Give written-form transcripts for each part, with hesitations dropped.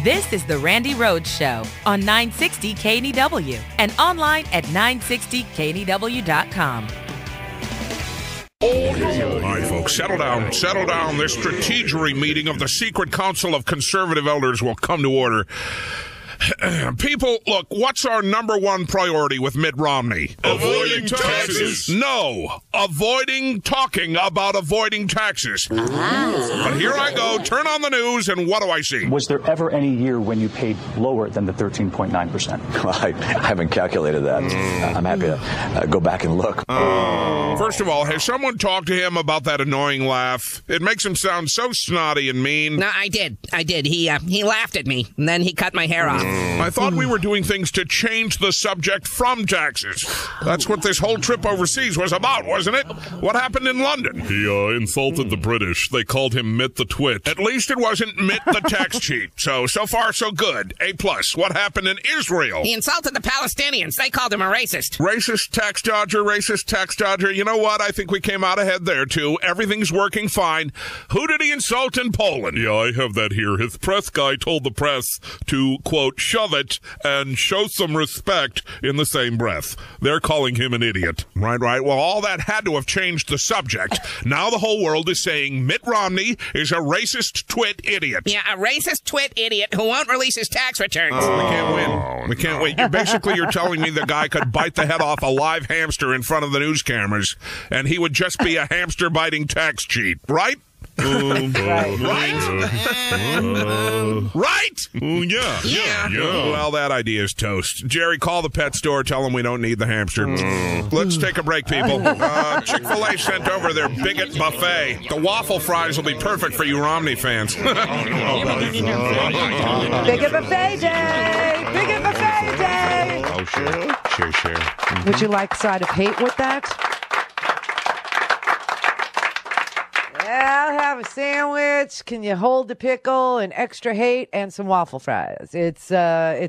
This is the Randi Rhodes Show on 960 KNEW and online at 960KNEW.com. All right, folks, settle down. Settle down. This strategery meeting of the Secret Council of Conservative Elders will come to order. People, look, what's our number one priority with Mitt Romney? Avoiding taxes. No, talking about avoiding taxes. But here I go, turn on the news, and what do I see? Was there ever any year when you paid lower than the 13.9%? Well, I haven't calculated that. I'm happy to go back and look. First of all, has someone talked to him about that annoying laugh? It makes him sound so snotty and mean. No, I did. He laughed at me, and then he cut my hair off. I thought we were doing things to change the subject from taxes. That's what this whole trip overseas was about, wasn't it? What happened in London? He insulted the British. They called him Mitt the Twit. At least it wasn't Mitt the tax cheat. So far, so good. A+. What happened in Israel? He insulted the Palestinians. They called him a racist. Racist tax dodger. You know what? I think we came out ahead there, too. Everything's working fine. Who did he insult in Poland? Yeah, I have that here. His press guy told the press to, quote, shove it and show some respect in the same breath. They're calling him an idiot. Right. Well, all that had to have changed the subject. Now the whole world is saying Mitt Romney is a racist twit idiot. Yeah, a racist twit idiot who won't release his tax returns. We can't win. We can't win. You're telling me the guy could bite the head off a live hamster in front of the news cameras, and he would just be a hamster-biting tax cheat, right? Right? Yeah. Well, that idea is toast. Jerry, call the pet store. Tell them we don't need the hamster. Let's take a break, people. Chick-fil-A sent over their bigot buffet. The waffle fries will be perfect for you Romney fans. Bigot buffet day! Bigot buffet day! Oh, sure. Would you like a side of hate with that? I'll have a sandwich. Can you hold the pickle and extra hate and some waffle fries? It's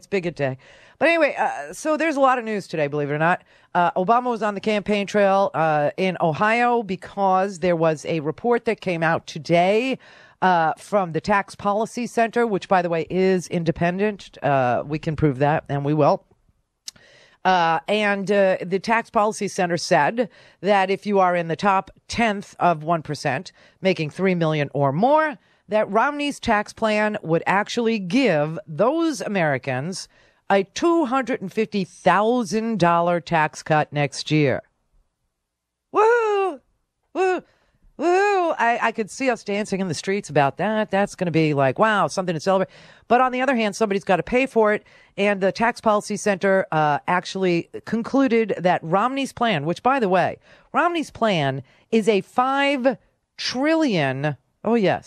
bigot day. But anyway, so there's a lot of news today, believe it or not. Obama was on the campaign trail in Ohio because there was a report that came out today from the Tax Policy Center, which, by the way, is independent. We can prove that, and we will. And the Tax Policy Center said that if you are in the top 10th of 1%, making $3 million or more, that Romney's tax plan would actually give those Americans a $250,000 tax cut next year. Woo! Woo! Woo! I could see us dancing in the streets about that. That's going to be like, wow, something to celebrate. But on the other hand, somebody's got to pay for it. And the Tax Policy Center actually concluded that Romney's plan, which, by the way, Romney's plan is a $5 trillion, a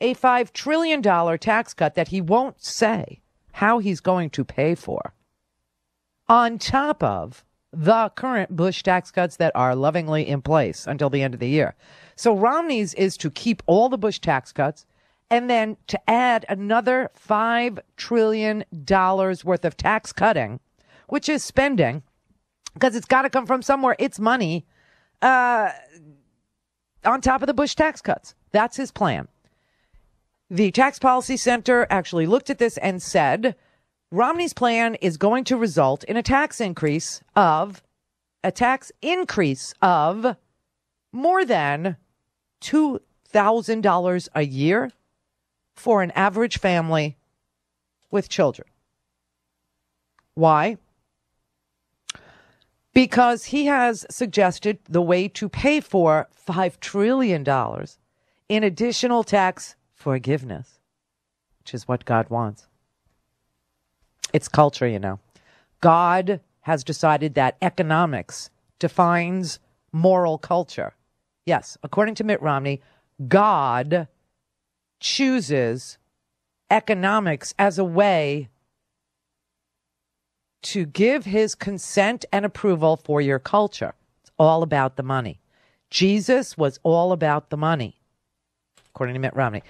$5 trillion tax cut that he won't say how he's going to pay for, on top of the current Bush tax cuts that are lovingly in place until the end of the year. So Romney's is to keep all the Bush tax cuts and then to add another $5 trillion worth of tax cutting, which is spending, because it's got to come from somewhere. It's money on top of the Bush tax cuts. That's his plan. The Tax Policy Center actually looked at this and said Romney's plan is going to result in a tax increase of more than $2,000 a year for an average family with children. Why? Because he has suggested the way to pay for $5 trillion in additional tax forgiveness, which is what God wants. It's culture, you know. God has decided that economics defines moral culture. Yes, according to Mitt Romney, God chooses economics as a way to give his consent and approval for your culture. It's all about the money. Jesus was all about the money, according to Mitt Romney.